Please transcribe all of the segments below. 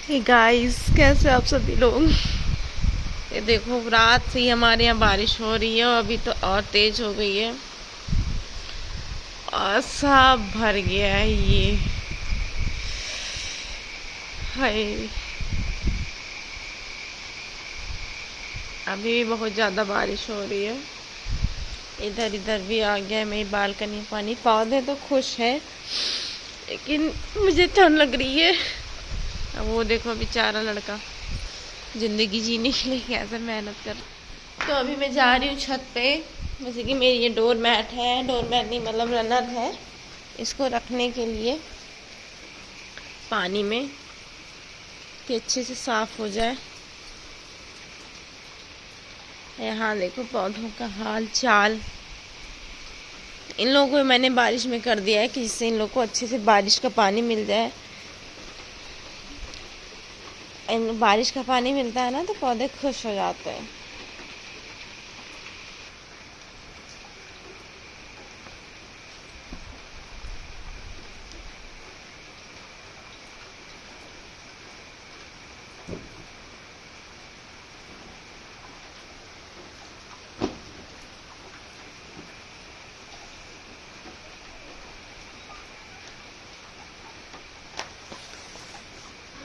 Hey guys, कैसे आप सभी लोग। ये देखो, रात से ही हमारे यहाँ बारिश हो रही है और अभी तो और तेज हो गई है और सब भर गया है ये। हाय, अभी भी बहुत ज़्यादा बारिश हो रही है। इधर इधर भी आ गया है मेरी बालकनी पानी। पौधे तो खुश है लेकिन मुझे ठंड लग रही है। अब वो देखो बेचारा लड़का जिंदगी जीने के लिए कैसे मेहनत कर। तो अभी मैं जा रही हूँ छत पे। जैसे कि मेरी ये डोर मैट है, डोर मैट नहीं मतलब रनर है, इसको रखने के लिए पानी में कि अच्छे से साफ हो जाए। यहाँ देखो पौधों का हाल चाल। इन लोगों को मैंने बारिश में कर दिया है कि जिससे इन लोगों को अच्छे से बारिश का पानी मिल जाए। इन बारिश का पानी मिलता है ना तो पौधे खुश हो जाते हैं।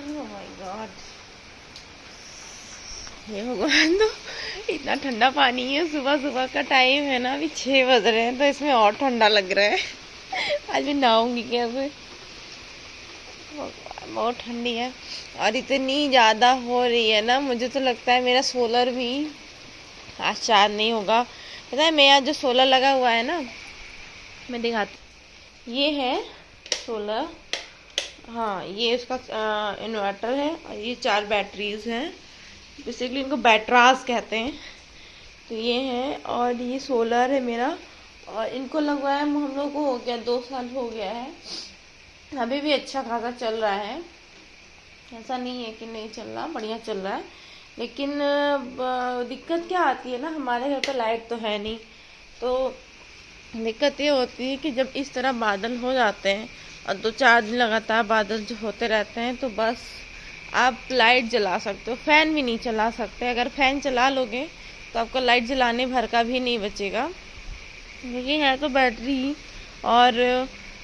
ओह माय गॉड, हे भगवान। तो इतना ठंडा पानी है, सुबह सुबह का टाइम है ना, अभी 6 बज रहे हैं तो इसमें और ठंडा लग रहा है। आज मैं नहाऊंगी कैसे। बहुत ठंडी है और इतनी ज़्यादा हो रही है ना, मुझे तो लगता है मेरा सोलर भी आज चार्ज नहीं होगा। पता है मेरा जो सोलर लगा हुआ है ना, मैं दिखाती, ये है सोलर। हाँ, ये इसका इन्वर्टर है और ये 4 बैटरीज हैं। बेसिकली इनको बैटराज कहते हैं। तो ये है और ये सोलर है मेरा। और इनको लगवाया हम लोग को हो गया 2 साल हो गया है। अभी भी अच्छा खासा चल रहा है, ऐसा नहीं है कि नहीं चल रहा, बढ़िया चल रहा है। लेकिन दिक्कत क्या आती है ना, हमारे घर पे लाइट तो है नहीं। तो दिक्कत ये होती है कि जब इस तरह बादल हो जाते हैं और 2-4 दिन लगातार बादल जो होते रहते हैं तो बस आप लाइट जला सकते हो, फैन भी नहीं चला सकते। अगर फैन चला लोगे तो आपको लाइट जलाने भर का भी नहीं बचेगा। क्योंकि है तो बैटरी और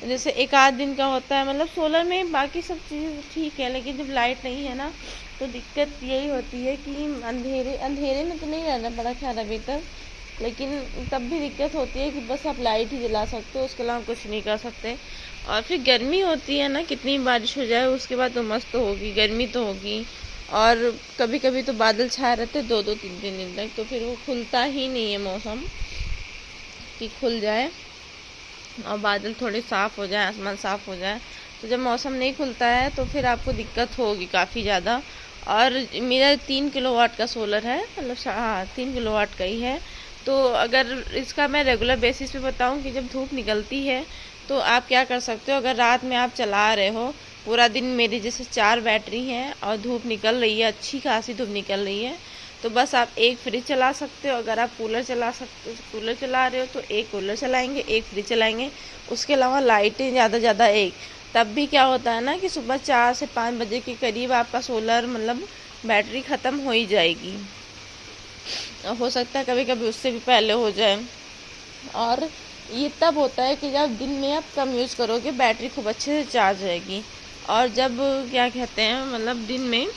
जैसे 1-8 दिन का होता है, मतलब सोलर में बाकी सब चीज़ें ठीक है, लेकिन जब लाइट नहीं है ना तो दिक्कत यही होती है कि अंधेरे अंधेरे में तो नहीं रहना पड़ा खैर अभी तक, लेकिन तब भी दिक्कत होती है कि बस आप लाइट ही जला सकते हो, उसके अलावा कुछ नहीं कर सकते। और फिर गर्मी होती है ना, कितनी बारिश हो जाए उसके बाद उमस तो होगी, गर्मी तो होगी। और कभी कभी तो बादल छाए रहते 2-2, 3-3 दिन तक, तो फिर वो खुलता ही नहीं है मौसम कि खुल जाए और बादल थोड़े साफ़ हो जाए, आसमान साफ़ हो जाए। तो जब मौसम नहीं खुलता है तो फिर आपको दिक्कत होगी काफ़ी ज़्यादा। और मेरा 3 किलोवाट का सोलर है, मतलब हाँ 3 किलोवाट का ही है। तो अगर इसका मैं रेगुलर बेसिस पे बताऊं कि जब धूप निकलती है तो आप क्या कर सकते हो। अगर रात में आप चला रहे हो पूरा दिन, मेरी जैसे 4 बैटरी हैं और धूप निकल रही है, अच्छी खासी धूप निकल रही है, तो बस आप एक फ्रिज चला सकते हो। अगर आप कूलर चला रहे हो तो एक कूलर चलाएंगे, एक फ्रिज चलाएंगे। उसके अलावा लाइटें ज़्यादा एक। तब भी क्या होता है ना कि सुबह 4 से 5 बजे के करीब आपका सोलर मतलब बैटरी ख़त्म हो ही जाएगी। हो सकता है कभी कभी उससे भी पहले हो जाए। और ये तब होता है कि जब दिन में आप कम यूज़ करोगे बैटरी खूब अच्छे से चार्ज रहेगी। और जब क्या कहते हैं मतलब दिन में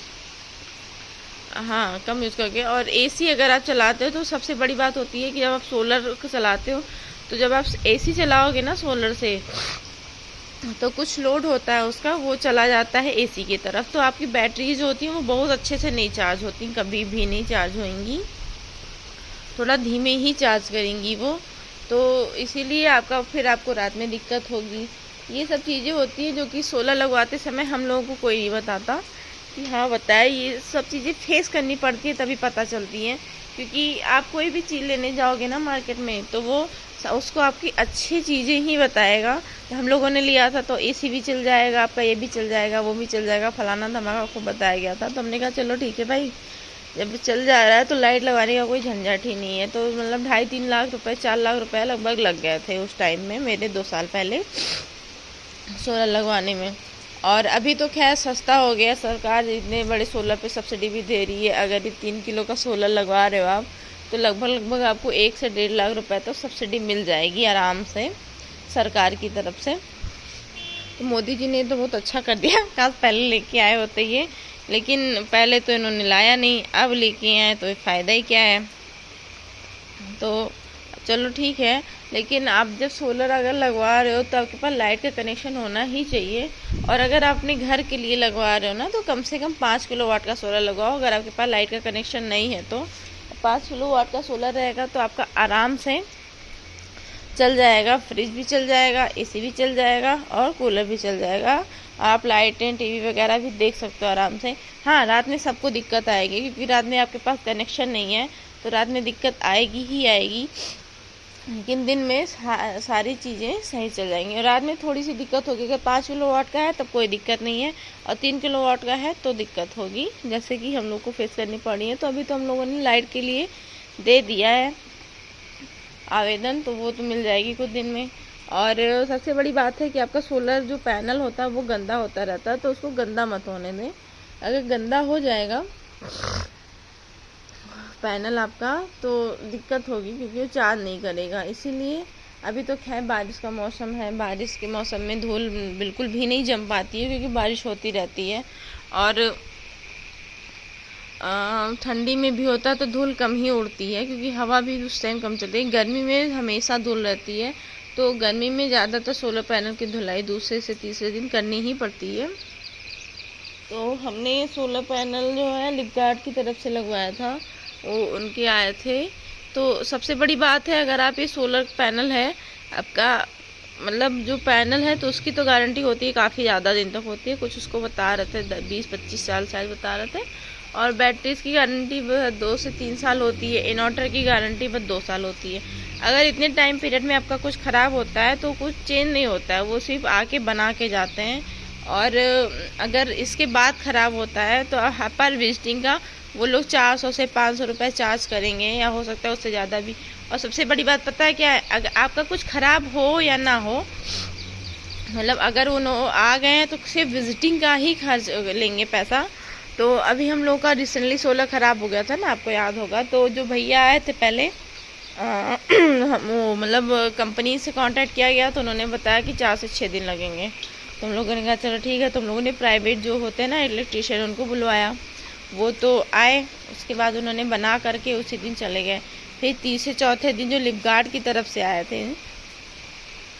हाँ कम यूज़ करोगे। और एसी अगर आप चलाते हो तो सबसे बड़ी बात होती है कि जब आप सोलर को चलाते हो तो जब आप एसी चलाओगे ना सोलर से तो कुछ लोड होता है उसका, वो चला जाता है एसी की तरफ, तो आपकी बैटरी जो होती है वो बहुत अच्छे से नहीं चार्ज होती, कभी भी नहीं चार्ज होंगी, थोड़ा धीमे ही चार्ज करेंगी वो। तो इसीलिए आपको रात में दिक्कत होगी। ये सब चीज़ें होती हैं जो कि सोलर लगवाते समय हम लोगों को कोई नहीं बताता कि हाँ बताए। ये सब चीज़ें फेस करनी पड़ती है तभी पता चलती हैं। क्योंकि आप कोई भी चीज़ लेने जाओगे ना मार्केट में तो वो उसको आपकी अच्छी चीज़ें ही बताएगा। हम लोगों ने लिया था तो एसी भी चल जाएगा आपका, ये भी चल जाएगा, वो भी चल जाएगा, फलाना धमाका आपको बताया गया था। तो हमने कहा चलो ठीक है भाई, जब चल जा रहा है तो लाइट लगाने का कोई झंझट ही नहीं है। तो मतलब 2.5-3 लाख रुपए 4 लाख रुपए लगभग लग गए थे उस टाइम में, मेरे 2 साल पहले सोलर लगवाने में। और अभी तो खैर सस्ता हो गया, सरकार इतने बड़े सोलर पे सब्सिडी भी दे रही है। अगर ये 3 किलो का सोलर लगवा रहे हो आप तो लगभग आपको 1 से 1.5 लाख रुपए तो सब्सिडी मिल जाएगी आराम से सरकार की तरफ से। तो मोदी जी ने तो बहुत अच्छा कर दिया, काश पहले लेके आए होते ये, लेकिन पहले तो इन्होंने लाया नहीं, अब लेके आए तो फ़ायदा ही क्या है। तो चलो ठीक है, लेकिन आप जब सोलर अगर लगवा रहे हो तो आपके पास लाइट का कनेक्शन होना ही चाहिए। और अगर आप अपने घर के लिए लगवा रहे हो ना तो कम से कम 5 किलोवाट का सोलर लगवाओ। अगर आपके पास लाइट का कनेक्शन नहीं है तो 5 किलोवाट का सोलर रहेगा तो आपका आराम से चल जाएगा, फ्रिज भी चल जाएगा, एसी भी चल जाएगा और कूलर भी चल जाएगा। आप लाइटें टीवी वगैरह भी देख सकते हो आराम से। हाँ, रात में सबको दिक्कत आएगी क्योंकि रात में आपके पास कनेक्शन नहीं है, तो रात में दिक्कत आएगी ही आएगी, लेकिन दिन में सारी चीज़ें सही चल जाएंगी। और रात में थोड़ी सी दिक्कत होगी, अगर 5 किलोवाट का है तब कोई दिक्कत नहीं है, और 3 किलोवाट का है तो दिक्कत होगी, जैसे कि हम लोग को फेस करनी पड़ी है। तो अभी तो हम लोगों ने लाइट के लिए दे दिया है आवेदन, तो वो तो मिल जाएगी कुछ दिन में। और सबसे बड़ी बात है कि आपका सोलर जो पैनल होता है वो गंदा होता रहता है, तो उसको गंदा मत होने दें। अगर गंदा हो जाएगा पैनल आपका तो दिक्कत होगी क्योंकि वो चार्ज नहीं करेगा। इसीलिए अभी तो खैर बारिश का मौसम है, बारिश के मौसम में धूल बिल्कुल भी नहीं जम पाती है क्योंकि बारिश होती रहती है। और ठंडी में भी होता है तो धूल कम ही उड़ती है क्योंकि हवा भी उस टाइम कम चलती है। गर्मी में हमेशा धूल रहती है, तो गर्मी में ज़्यादातर सोलर पैनल की धुलाई दूसरे से तीसरे दिन करनी ही पड़ती है। तो हमने सोलर पैनल जो है लिपगार्ड की तरफ से लगवाया था, वो उनके आए थे। तो सबसे बड़ी बात है, अगर आप ये सोलर पैनल है आपका, मतलब जो पैनल है तो उसकी तो गारंटी होती है, काफ़ी ज़्यादा दिन तक होती है। कुछ उसको बता रहे थे 20-25 साल शायद बता रहे थे। और बैटरीज की गारंटी 2 से 3 साल होती है। इन्वर्टर की गारंटी बस 2 साल होती है। अगर इतने टाइम पीरियड में आपका कुछ ख़राब होता है तो कुछ चेंज नहीं होता है, वो सिर्फ आके बना के जाते हैं। और अगर इसके बाद ख़राब होता है तो पर विजिटिंग का वो लोग 400 से 500 रुपये चार्ज करेंगे, या हो सकता है उससे ज़्यादा भी। और सबसे बड़ी बात पता है क्या है, अगर आपका कुछ ख़राब हो या ना हो, मतलब अगर वो आ गए हैं तो सिर्फ विजिटिंग का ही खर्च लेंगे पैसा। तो अभी हम लोग का रिसेंटली सोलर ख़राब हो गया था ना, आपको याद होगा। तो जो भैया आए थे पहले वो मतलब कंपनी से कांटेक्ट किया गया तो उन्होंने बताया कि 4 से 6 दिन लगेंगे। तो हम लोगों ने कहा चलो ठीक है। तो हम लोगों ने प्राइवेट जो होते हैं ना इलेक्ट्रीशियन, उनको बुलवाया, वो तो आए, उसके बाद उन्होंने बना करके उसी दिन चले गए। फिर तीसरे चौथे दिन जो लिपगार्ड की तरफ से आए थे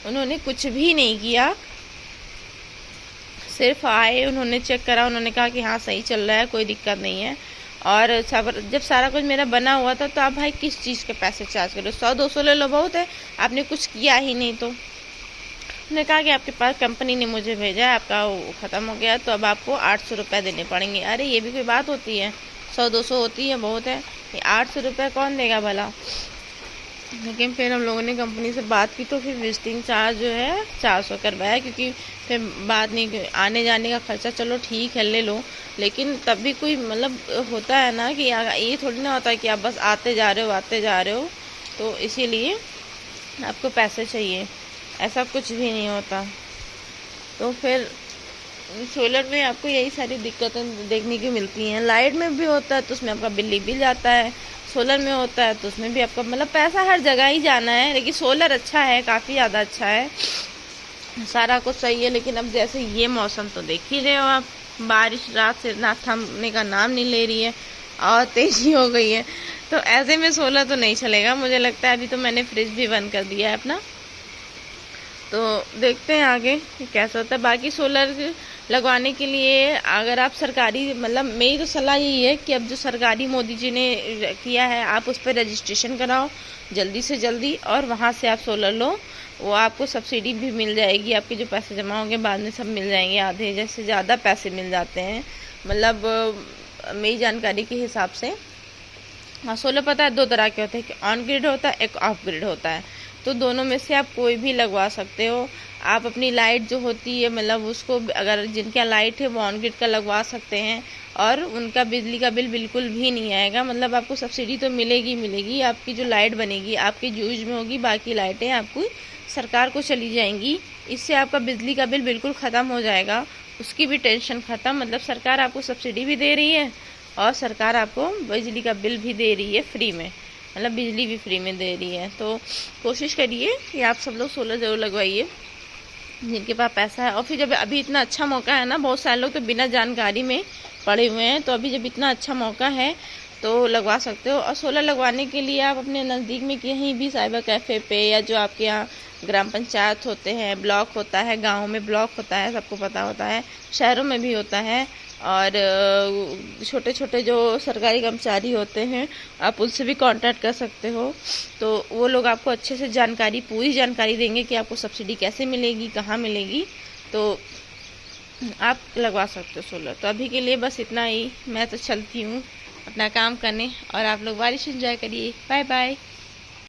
उन्होंने कुछ भी नहीं किया, सिर्फ आए, उन्होंने चेक करा, उन्होंने कहा कि हाँ सही चल रहा है, कोई दिक्कत नहीं है। और जब सारा कुछ मेरा बना हुआ था तो आप भाई किस चीज़ के पैसे चार्ज करो, 100-200 ले लो बहुत है, आपने कुछ किया ही नहीं। तो उन्होंने कहा कि आपके पास कंपनी ने मुझे भेजा है, आपका वो ख़त्म हो गया तो अब आपको 800 रुपये देने पड़ेंगे। अरे ये भी कोई बात होती है, 100-200 होती है बहुत है, ये 800 रुपये कौन देगा भला। लेकिन फिर हम लोगों ने कंपनी से बात की तो फिर विजिटिंग चार्ज जो है 400 करवाया, क्योंकि फिर बात नहीं, आने जाने का खर्चा चलो ठीक है ले लो, लेकिन तब भी कोई मतलब होता है ना कि ये थोड़ी ना होता है कि आप बस आते जा रहे हो, तो इसीलिए आपको पैसे चाहिए, ऐसा कुछ भी नहीं होता। तो फिर सोलर में आपको यही सारी दिक्कतें देखने की मिलती हैं। लाइट में भी होता है तो उसमें आपका बिल जाता है, सोलर में होता है तो उसमें भी आपका मतलब पैसा हर जगह ही जाना है। लेकिन सोलर अच्छा है, काफ़ी ज़्यादा अच्छा है, सारा कुछ सही है। लेकिन अब जैसे ये मौसम तो देख ही रहे हो आप, बारिश रात से ना थमने का नाम नहीं ले रही है और तेज़ी हो गई है, तो ऐसे में सोलर तो नहीं चलेगा मुझे लगता है। अभी तो मैंने फ्रिज भी बंद कर दिया है अपना, तो देखते हैं आगे कैसा होता है। बाकी सोलर लगवाने के लिए अगर आप सरकारी, मतलब मेरी तो सलाह यही है कि अब जो सरकारी मोदी जी ने किया है आप उस पर रजिस्ट्रेशन कराओ जल्दी से जल्दी, और वहाँ से आप सोलर लो, वो आपको सब्सिडी भी मिल जाएगी, आपके जो पैसे जमा होंगे बाद में सब मिल जाएंगे, आधे जैसे ज़्यादा पैसे मिल जाते हैं, मतलब मेरी जानकारी के हिसाब से। हाँ, सोलर पता है 2 तरह के होते हैं, कि ऑन ग्रिड होता है, एक ऑफ ग्रिड होता है। तो दोनों में से आप कोई भी लगवा सकते हो। आप अपनी लाइट जो होती है, मतलब उसको अगर जिनके यहाँ लाइट है वो ऑन ग्रिड का लगवा सकते हैं, और उनका बिजली का बिल बिल्कुल भी नहीं आएगा। मतलब आपको सब्सिडी तो मिलेगी, आपकी जो लाइट बनेगी आपके यूज में होगी, बाकी लाइटें आपको सरकार को चली जाएंगी। इससे आपका बिजली का बिल बिल्कुल ख़त्म हो जाएगा। उसकी भी टेंशन ख़त्म। मतलब सरकार आपको सब्सिडी भी दे रही है और सरकार आपको बिजली का बिल भी दे रही है फ्री में, मतलब बिजली भी फ्री में दे रही है। तो कोशिश करिए कि आप सब लोग सोलर ज़रूर लगवाइए जिनके पास पैसा है। और फिर जब अभी इतना अच्छा मौका है ना, बहुत सारे लोग तो बिना जानकारी में पड़े हुए हैं, तो अभी जब इतना अच्छा मौका है तो लगवा सकते हो। और सोलर लगवाने के लिए आप अपने नज़दीक में कहीं भी साइबर कैफ़े पे, या जो आपके यहाँ ग्राम पंचायत होते हैं, ब्लॉक होता है, गाँव में ब्लॉक होता है, सबको पता होता है, शहरों में भी होता है, और छोटे छोटे जो सरकारी कर्मचारी होते हैं आप उनसे भी कांटेक्ट कर सकते हो। तो वो लोग आपको अच्छे से जानकारी, पूरी जानकारी देंगे कि आपको सब्सिडी कैसे मिलेगी, कहाँ मिलेगी, तो आप लगवा सकते हो सोलर। तो अभी के लिए बस इतना ही, मैं तो चलती हूँ अपना काम करने, और आप लोग बारिश एंजॉय करिए। Bye bye.